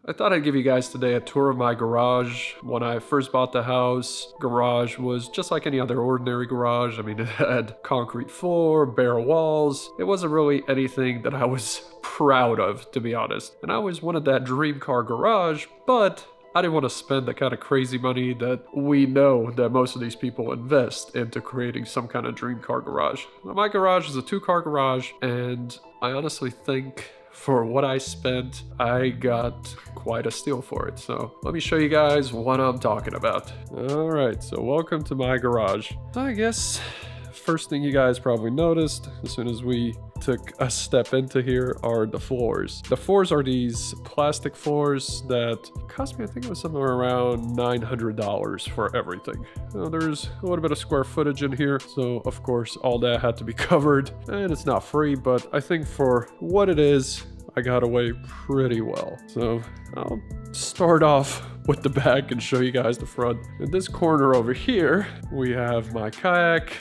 I thought I'd give you guys today a tour of my garage. When I first bought the house, garage was just like any other ordinary garage. I mean, it had concrete floor, bare walls. It wasn't really anything that I was proud of, to be honest. And I always wanted that dream car garage, but I didn't want to spend the kind of crazy money that we know that most of these people invest into creating some kind of dream car garage. Now, my garage is a 2-car garage, and I honestly think for what I spent, I got quite a steal for it. So let me show you guys what I'm talking about. All right, so welcome to my garage. I guess first thing you guys probably noticed as soon as we took a step into here are the floors. The floors are these plastic floors that cost me, I think it was somewhere around $900 for everything. Now, there's a little bit of square footage in here, so of course all that had to be covered, and it's not free, but I think for what it is, I got away pretty well. So I'll start off with the back and show you guys the front. In this corner over here, we have my kayak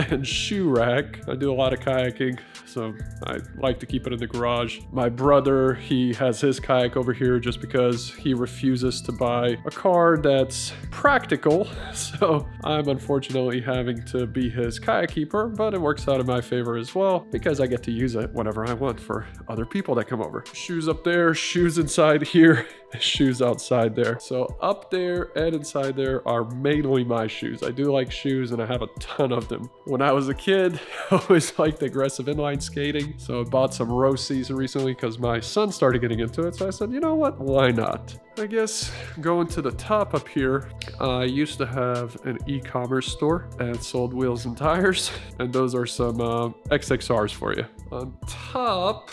and shoe rack. I do a lot of kayaking, so I like to keep it in the garage. My brother, he has his kayak over here just because he refuses to buy a car that's practical. So I'm unfortunately having to be his kayak keeper, but it works out in my favor as well because I get to use it whenever I want for other people that come over. Shoes up there, shoes inside here, shoes outside there. So up there and inside there are mainly my shoes. I do like shoes and I have a ton of them. When I was a kid, I always liked aggressive inline skating. So I bought some Rossies recently because my son started getting into it. So I said, you know what, why not? I guess going to the top up here, I used to have an e-commerce store and sold wheels and tires. And those are some XXRs for you. On top,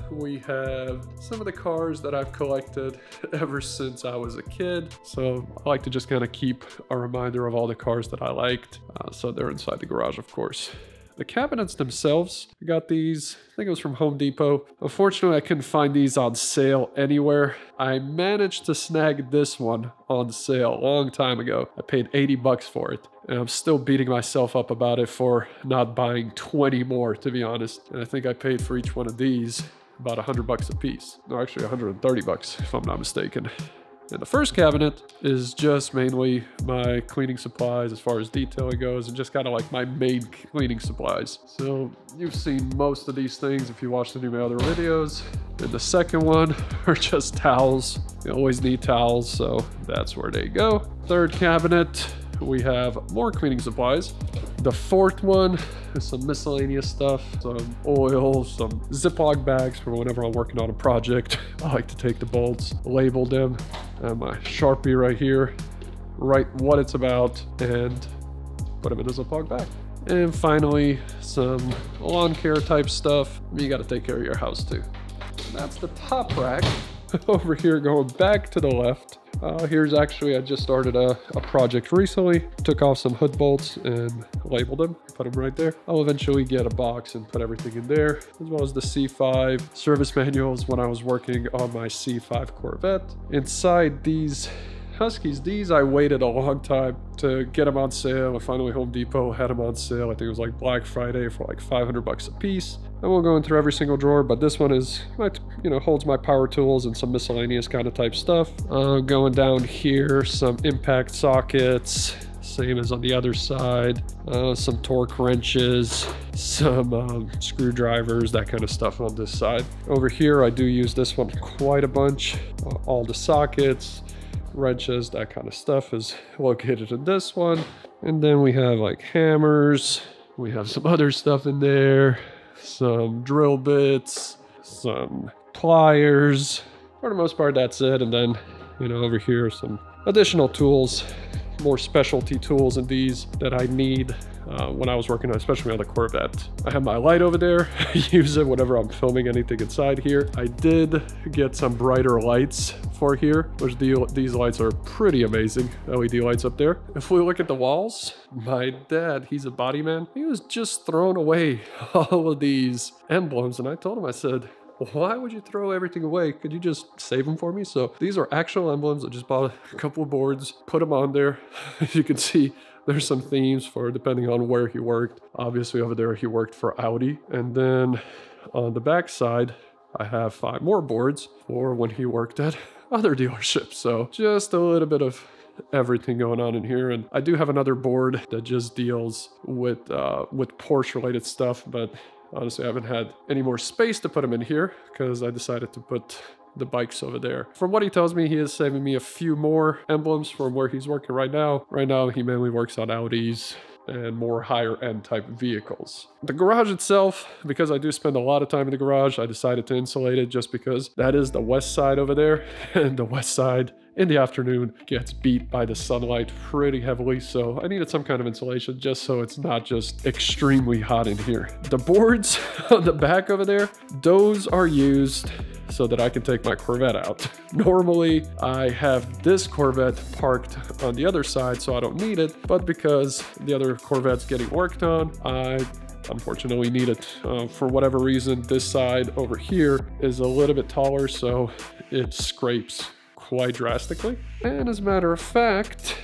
we have some of the cars that I've collected ever since I was a kid. So I like to just kind of keep a reminder of all the cars that I liked. So they're inside the garage, of course. The cabinets themselves, I got these, I think it was from Home Depot. Unfortunately, I couldn't find these on sale anywhere. I managed to snag this one on sale a long time ago. I paid 80 bucks for it. And I'm still beating myself up about it for not buying 20 more, to be honest. And I think I paid for each one of these about 100 bucks a piece. No, actually 130 bucks if I'm not mistaken. And the first cabinet is just mainly my cleaning supplies as far as detailing goes, and just kind of like my main cleaning supplies. So you've seen most of these things if you watched any of my other videos. And the second one are just towels. You always need towels, so that's where they go. Third cabinet, we have more cleaning supplies. The fourth one is some miscellaneous stuff, some oil, some Ziploc bags for whenever I'm working on a project. I like to take the bolts, label them, and my Sharpie right here, write what it's about, and put them in a Ziploc bag. And finally, some lawn care type stuff. You got to take care of your house too. And that's the top rack. Over here, going back to the left, here's actually, I just started a project recently. Took off some hood bolts and labeled them, put them right there. I'll eventually get a box and put everything in there, as well as the C5 service manuals when I was working on my C5 Corvette. Inside these Huskies, these I waited a long time to get them on sale, and finally Home Depot had them on sale. I think it was like Black Friday for like 500 bucks a piece. I won't go into every single drawer, but this one is, holds my power tools and some miscellaneous kind of type stuff. Going down here, some impact sockets, same as on the other side. Some torque wrenches, some screwdrivers, that kind of stuff on this side. Over here, I do use this one quite a bunch. All the sockets, wrenches, that kind of stuff is located in this one. And then we have like hammers. We have some other stuff in there. Some drill bits, some pliers. For the most part, that's it. And then, over here, some additional tools, more specialty tools in these that I need when I was working on, especially on the Corvette. I have my light over there. I use it whenever I'm filming anything inside here. I did get some brighter lights for here, which these lights are pretty amazing. LED lights up there. If we look at the walls, my dad, he's a body man. He was just throwing away all of these emblems. And I told him, I said, why would you throw everything away? Could you just save them for me? So these are actual emblems. I just bought a couple of boards, put them on there. As you can see, there's some themes for depending on where he worked. Obviously over there, he worked for Audi. And then on the back side, I have 5 more boards for when he worked at other dealerships. So just a little bit of everything going on in here. And I do have another board that just deals with Porsche related stuff, but honestly I haven't had any more space to put them in here because I decided to put the bikes over there. From what he tells me, he is saving me a few more emblems from where he's working right now. Right now he mainly works on Audis and more higher end type vehicles. The garage itself, because I do spend a lot of time in the garage, I decided to insulate it just because that is the west side over there, and the west side in the afternoon gets beat by the sunlight pretty heavily, so I needed some kind of insulation just so it's not just extremely hot in here. The boards on the back over there, those are used so that I can take my Corvette out. Normally, I have this Corvette parked on the other side, so I don't need it, but because the other Corvette's getting worked on, I unfortunately need it. For whatever reason, this side over here is a little bit taller, so it scrapes quite drastically. And as a matter of fact,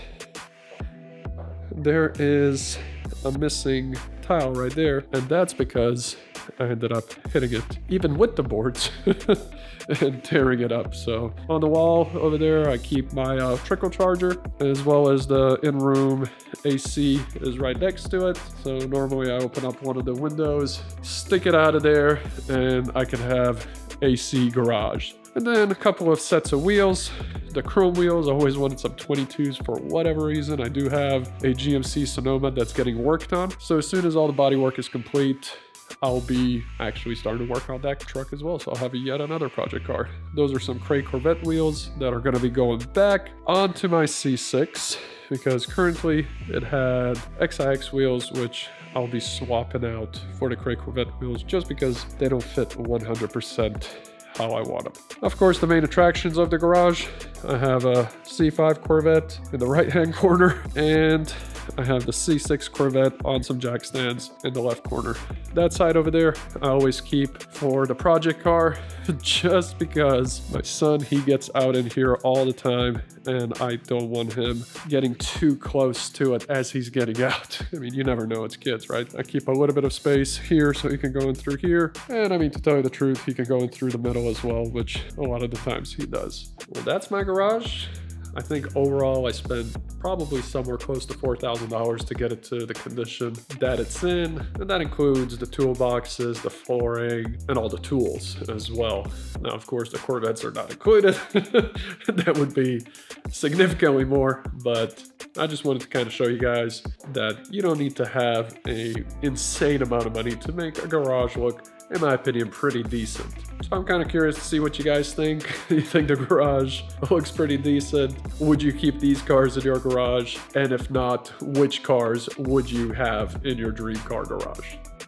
there is a missing tile right there, and that's because I ended up hitting it even with the boards and tearing it up. So on the wall over there, I keep my trickle charger, as well as the in-room AC is right next to it. So normally I open up one of the windows, stick it out of there, and I can have AC garage. And then a couple of sets of wheels. The chrome wheels, I always wanted some 22s for whatever reason. I do have a GMC Sonoma that's getting worked on. So as soon as all the body work is complete, I'll be actually starting to work on that truck as well. So I'll have yet another project car. Those are some Cray Corvette wheels that are gonna be going back onto my C6 because currently it had XIX wheels, which I'll be swapping out for the Cray Corvette wheels just because they don't fit 100% how I want them. Of course, the main attractions of the garage, I have a C5 Corvette in the right-hand corner, and I have the C6 Corvette on some jack stands in the left corner. That side over there, I always keep for the project car, just because my son, he gets out in here all the time, and I don't want him getting too close to it as he's getting out. I mean, you never know, it's kids, right? I keep a little bit of space here so he can go in through here, and I mean, to tell you the truth, he can go in through the middle as well, which a lot of the times he does. Well, that's my garage. I think overall I spent probably somewhere close to $4,000 to get it to the condition that it's in. And that includes the toolboxes, the flooring, and all the tools as well. Now, of course, the Corvettes are not included. That would be significantly more, but I just wanted to kind of show you guys that you don't need to have an insane amount of money to make a garage look, in my opinion, pretty decent. So I'm kind of curious to see what you guys think. You think the garage looks pretty decent? Would you keep these cars in your garage? And if not, which cars would you have in your dream car garage?